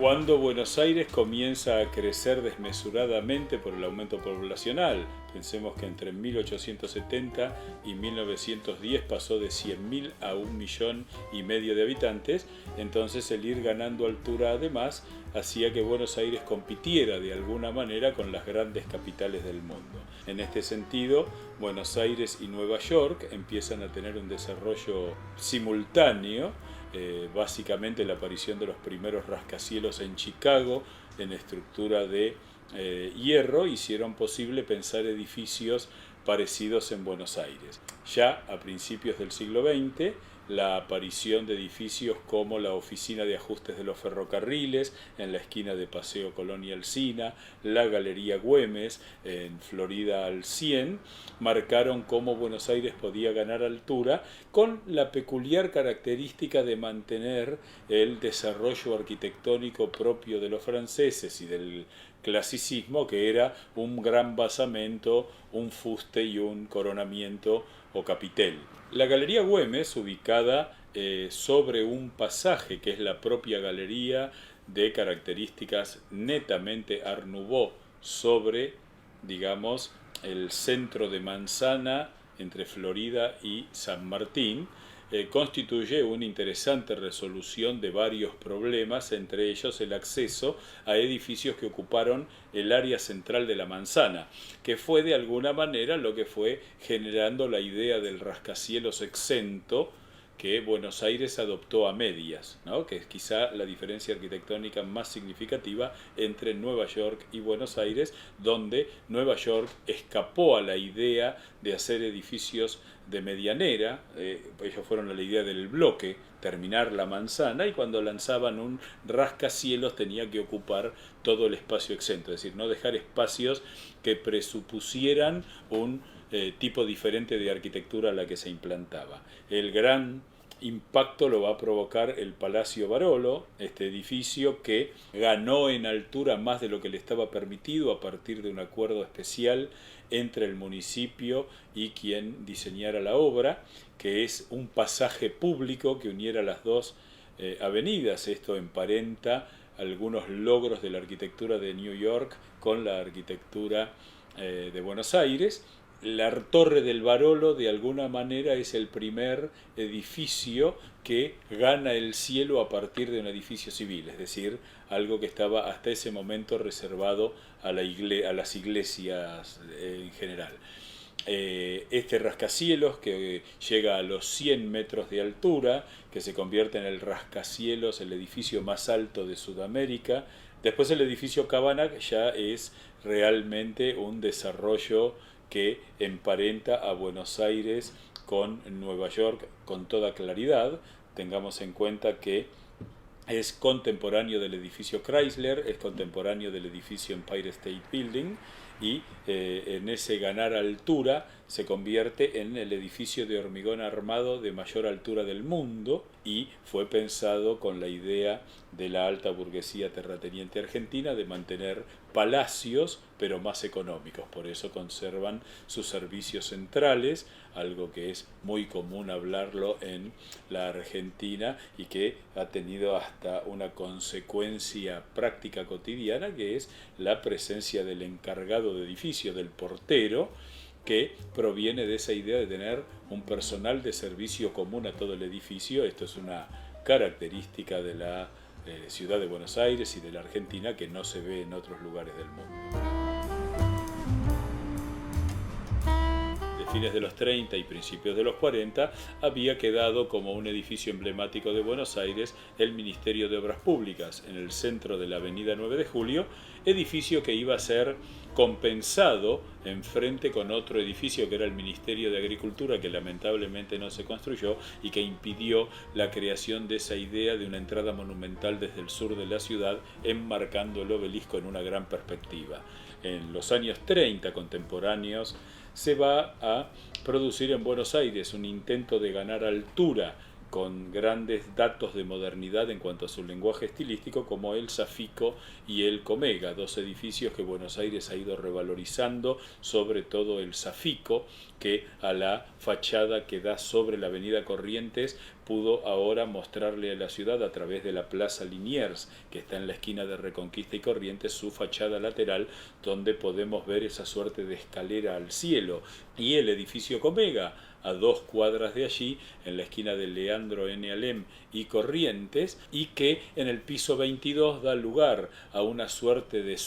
Cuando Buenos Aires comienza a crecer desmesuradamente por el aumento poblacional. Pensemos que entre 1870 y 1910 pasó de 100.000 a 1,5 millones de habitantes, entonces el ir ganando altura además hacía que Buenos Aires compitiera de alguna manera con las grandes capitales del mundo. En este sentido, Buenos Aires y Nueva York empiezan a tener un desarrollo simultáneo. Básicamente la aparición de los primeros rascacielos en Chicago en estructura de hierro hicieron posible pensar edificios parecidos en Buenos Aires. Ya a principios del siglo XX, la aparición de edificios como la Oficina de Ajustes de los Ferrocarriles en la esquina de Paseo Colón y Alsina, la Galería Güemes en Florida al 100, marcaron cómo Buenos Aires podía ganar altura con la peculiar característica de mantener el desarrollo arquitectónico propio de los franceses y del clasicismo, que era un gran basamento, un fuste y un coronamiento o capitel. La Galería Güemes, ubicada sobre un pasaje que es la propia galería de características netamente Art Nouveau sobre, digamos, el centro de Manzana entre Florida y San Martín, constituye una interesante resolución de varios problemas, entre ellos el acceso a edificios que ocuparon el área central de la manzana, que fue de alguna manera lo que fue generando la idea del rascacielos exento que Buenos Aires adoptó a medias, ¿no? Que es quizá la diferencia arquitectónica más significativa entre Nueva York y Buenos Aires, donde Nueva York escapó a la idea de hacer edificios de medianera. Ellos fueron a la idea del bloque, terminar la manzana, y cuando lanzaban un rascacielos tenía que ocupar todo el espacio exento, es decir, no dejar espacios que presupusieran un tipo diferente de arquitectura a la que se implantaba. El gran impacto lo va a provocar el Palacio Barolo, este edificio que ganó en altura más de lo que le estaba permitido a partir de un acuerdo especial entre el municipio y quien diseñara la obra, que es un pasaje público que uniera las dos avenidas. Esto emparenta algunos logros de la arquitectura de New York con la arquitectura de Buenos Aires. La Torre del Barolo de alguna manera es el primer edificio que gana el cielo a partir de un edificio civil, es decir, algo que estaba hasta ese momento reservado a las iglesias en general. Este rascacielos que llega a los 100 metros de altura, que se convierte en el rascacielos, el edificio más alto de Sudamérica. Después el edificio Cabana ya es realmente un desarrollo que emparenta a Buenos Aires con Nueva York con toda claridad. Tengamos en cuenta que es contemporáneo del edificio Chrysler, es contemporáneo del edificio Empire State Building, y en ese ganar altura se convierte en el edificio de hormigón armado de mayor altura del mundo, y fue pensado con la idea de la alta burguesía terrateniente argentina de mantener palacios pero más económicos. Por eso conservan sus servicios centrales, algo que es muy común hablarlo en la Argentina y que ha tenido hasta una consecuencia práctica cotidiana, que es la presencia del encargado de edificio, del portero, que proviene de esa idea de tener un personal de servicio común a todo el edificio. Esto es una característica de la ciudad de Buenos Aires y de la Argentina que no se ve en otros lugares del mundo. Fines de los 30 y principios de los 40, había quedado como un edificio emblemático de Buenos Aires el Ministerio de Obras Públicas, en el centro de la avenida 9 de Julio, edificio que iba a ser compensado enfrente con otro edificio que era el Ministerio de Agricultura, que lamentablemente no se construyó y que impidió la creación de esa idea de una entrada monumental desde el sur de la ciudad, enmarcando el obelisco en una gran perspectiva. En los años 30 contemporáneos se va a producir en Buenos Aires un intento de ganar altura con grandes datos de modernidad en cuanto a su lenguaje estilístico, como el Safico y el Comega, dos edificios que Buenos Aires ha ido revalorizando, sobre todo el Safico, que a la fachada que da sobre la avenida Corrientes pudo ahora mostrarle a la ciudad a través de la Plaza Liniers, que está en la esquina de Reconquista y Corrientes, su fachada lateral, donde podemos ver esa suerte de escalera al cielo. Y el edificio Comega, a 2 cuadras de allí, en la esquina de Leandro N. Alem y Corrientes, y que en el piso 22 da lugar a una suerte de,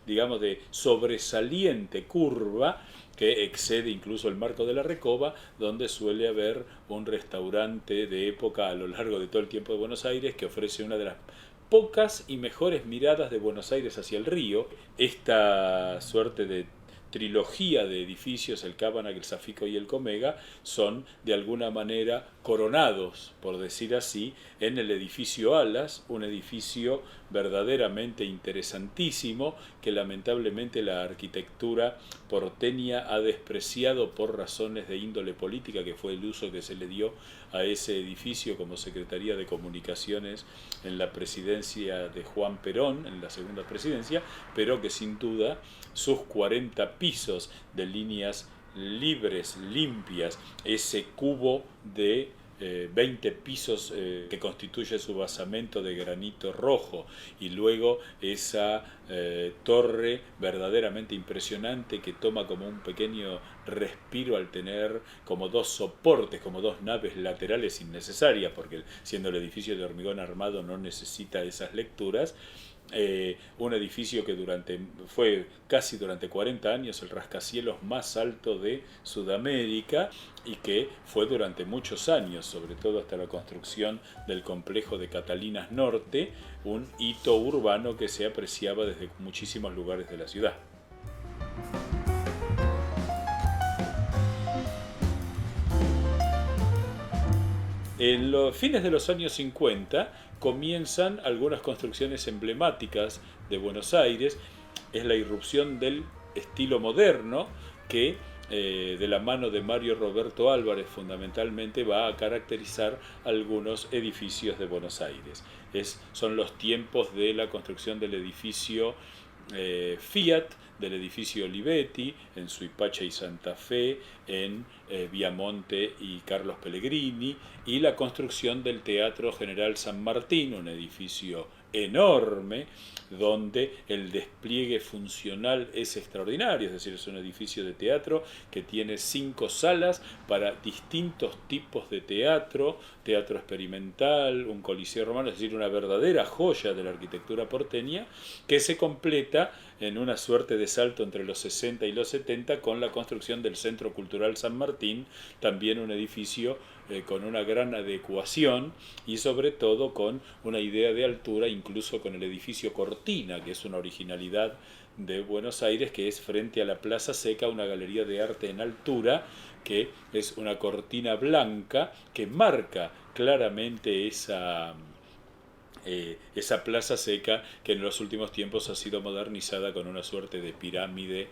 de sobresaliente curva que excede incluso el marco de la Recoba, donde suele haber un restaurante de época a lo largo de todo el tiempo de Buenos Aires, que ofrece una de las pocas y mejores miradas de Buenos Aires hacia el río. Esta suerte de trilogía de edificios, el Cábana, el Safico y el Comega, son de alguna manera coronados, por decir así, en el edificio Alas, un edificio verdaderamente interesantísimo que lamentablemente la arquitectura porteña ha despreciado por razones de índole política, que fue el uso que se le dio a ese edificio como Secretaría de Comunicaciones en la presidencia de Juan Perón, en la segunda presidencia, pero que sin duda sus 40 pisos de líneas libres, limpias, ese cubo de 20 pisos que constituye su basamento de granito rojo, y luego esa torre verdaderamente impresionante que toma como un pequeño respiro al tener como 2 soportes, como 2 naves laterales innecesarias, porque siendo el edificio de hormigón armado no necesita esas lecturas. Un edificio que fue casi durante 40 años el rascacielos más alto de Sudamérica, y que fue durante muchos años, sobre todo hasta la construcción del complejo de Catalinas Norte, un hito urbano que se apreciaba desde muchísimos lugares de la ciudad. En los fines de los años 50 comienzan algunas construcciones emblemáticas de Buenos Aires. Es la irrupción del estilo moderno que de la mano de Mario Roberto Álvarez fundamentalmente va a caracterizar algunos edificios de Buenos Aires. Son los tiempos de la construcción del edificio Fiat, del edificio Olivetti en Suipacha y Santa Fe, en Viamonte y Carlos Pellegrini, y la construcción del Teatro General San Martín, un edificio enorme donde el despliegue funcional es extraordinario, es decir, es un edificio de teatro que tiene 5 salas para distintos tipos de teatro, teatro experimental, un coliseo romano, es decir, una verdadera joya de la arquitectura porteña, que se completa en una suerte de salto entre los 60 y los 70 con la construcción del Centro Cultural San Martín, también un edificio con una gran adecuación y sobre todo con una idea de altura, incluso con el edificio Cortina, que es una originalidad de Buenos Aires, que es frente a la Plaza Seca, una galería de arte en altura, que es una cortina blanca que marca claramente esa Plaza Seca, que en los últimos tiempos ha sido modernizada con una suerte de pirámide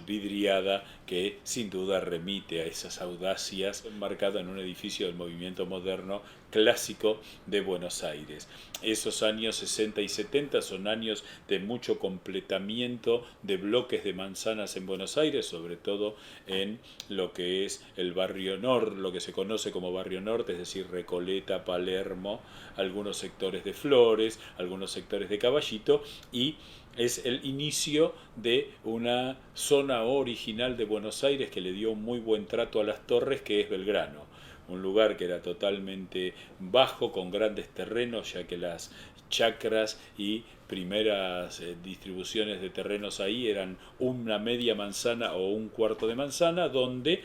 vidriada que sin duda remite a esas audacias, enmarcada en un edificio del movimiento moderno clásico de Buenos Aires. Esos años 60 y 70 son años de mucho completamiento de bloques de manzanas en Buenos Aires, sobre todo en lo que es el barrio norte, lo que se conoce como barrio norte, es decir, Recoleta, Palermo, algunos sectores de Flores, algunos sectores de Caballito, y es el inicio de una zona original de Buenos Aires que le dio un muy buen trato a las torres, que es Belgrano, un lugar que era totalmente bajo, con grandes terrenos, ya que las chacras y primeras distribuciones de terrenos ahí eran una media manzana o un cuarto de manzana, donde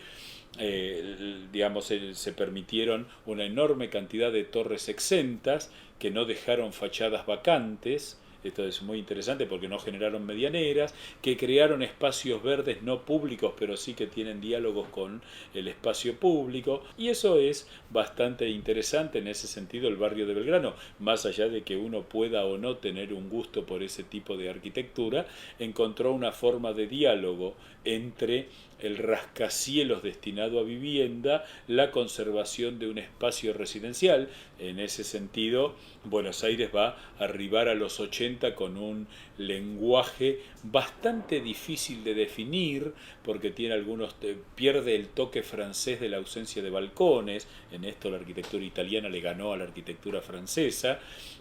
se permitieron una enorme cantidad de torres exentas que no dejaron fachadas vacantes. Esto es muy interesante porque no generaron medianeras, que crearon espacios verdes no públicos, pero sí que tienen diálogos con el espacio público, y eso es bastante interesante en ese sentido el barrio de Belgrano. Más allá de que uno pueda o no tener un gusto por ese tipo de arquitectura, encontró una forma de diálogo entre el rascacielos destinado a vivienda, la conservación de un espacio residencial. En ese sentido, Buenos Aires va a arribar a los 80 con un lenguaje bastante difícil de definir, porque tiene pierde el toque francés de la ausencia de balcones. En esto la arquitectura italiana le ganó a la arquitectura francesa,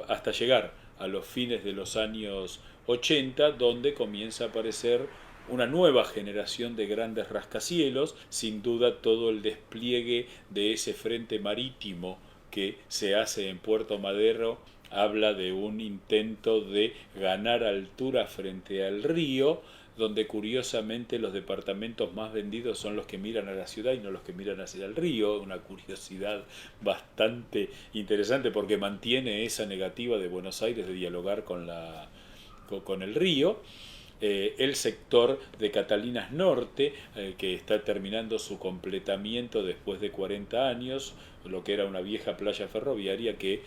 hasta llegar a los fines de los años 80, donde comienza a aparecer una nueva generación de grandes rascacielos. Sin duda todo el despliegue de ese frente marítimo que se hace en Puerto Madero habla de un intento de ganar altura frente al río, donde curiosamente los departamentos más vendidos son los que miran a la ciudad y no los que miran hacia el río. Una curiosidad bastante interesante, porque mantiene esa negativa de Buenos Aires de dialogar con el río. El sector de Catalinas Norte, que está terminando su completamiento después de 40 años, lo que era una vieja playa ferroviaria que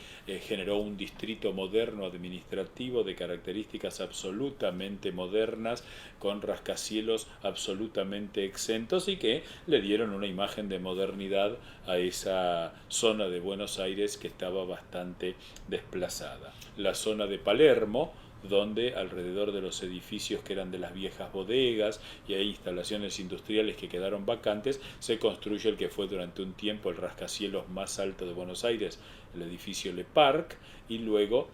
generó un distrito moderno administrativo de características absolutamente modernas, con rascacielos absolutamente exentos, y que le dieron una imagen de modernidad a esa zona de Buenos Aires que estaba bastante desplazada. La zona de Palermo, donde alrededor de los edificios que eran de las viejas bodegas y hay instalaciones industriales que quedaron vacantes, se construye el que fue durante un tiempo el rascacielos más alto de Buenos Aires, el edificio Le Parc, y luego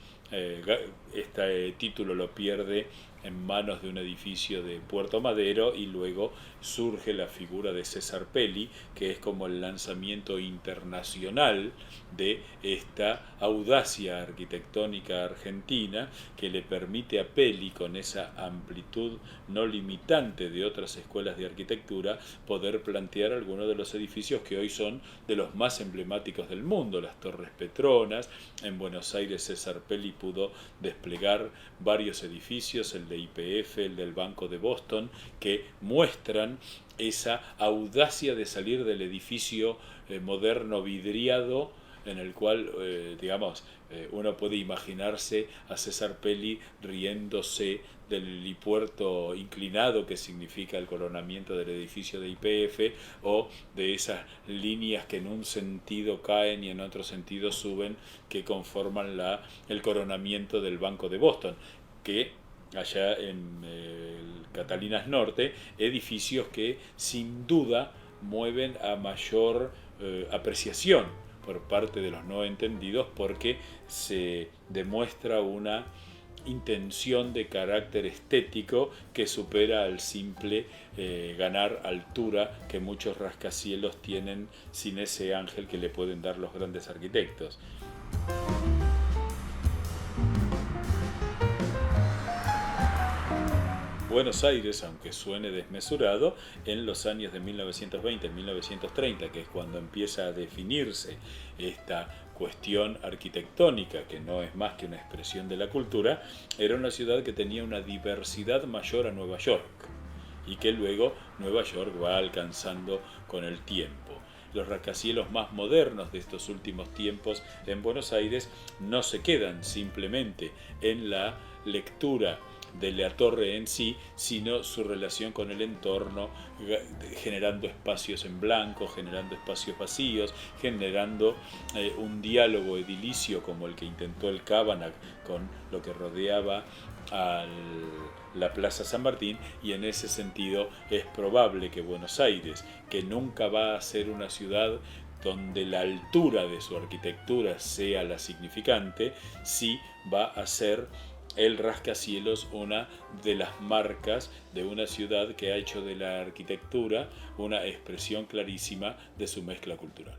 este título lo pierde en manos de un edificio de Puerto Madero, y luego surge la figura de César Pelli, que es como el lanzamiento internacional de esta audacia arquitectónica argentina, que le permite a Pelli, con esa amplitud no limitante de otras escuelas de arquitectura, poder plantear algunos de los edificios que hoy son de los más emblemáticos del mundo, las Torres Petronas. En Buenos Aires César Pelli pudo desplegar varios edificios, el de YPF, el del Banco de Boston, que muestran esa audacia de salir del edificio moderno vidriado, en el cual, uno puede imaginarse a César Pelli riéndose del helipuerto inclinado que significa el coronamiento del edificio de YPF, o de esas líneas que en un sentido caen y en otro sentido suben, que conforman el coronamiento del Banco de Boston, que allá en Catalinas Norte, edificios que sin duda mueven a mayor apreciación por parte de los no entendidos, porque se demuestra una intención de carácter estético que supera al simple ganar altura que muchos rascacielos tienen sin ese ángel que le pueden dar los grandes arquitectos. Buenos Aires, aunque suene desmesurado, en los años de 1920, 1930, que es cuando empieza a definirse esta cuestión arquitectónica, que no es más que una expresión de la cultura, era una ciudad que tenía una diversidad mayor a Nueva York, y que luego Nueva York va alcanzando con el tiempo. Los rascacielos más modernos de estos últimos tiempos en Buenos Aires no se quedan simplemente en la lectura de la torre en sí, sino su relación con el entorno, generando espacios en blanco, generando espacios vacíos, generando un diálogo edilicio como el que intentó el Cábana con lo que rodeaba a la Plaza San Martín. Y en ese sentido es probable que Buenos Aires, que nunca va a ser una ciudad donde la altura de su arquitectura sea la significante, sí va a ser el rascacielos una de las marcas de una ciudad que ha hecho de la arquitectura una expresión clarísima de su mezcla cultural.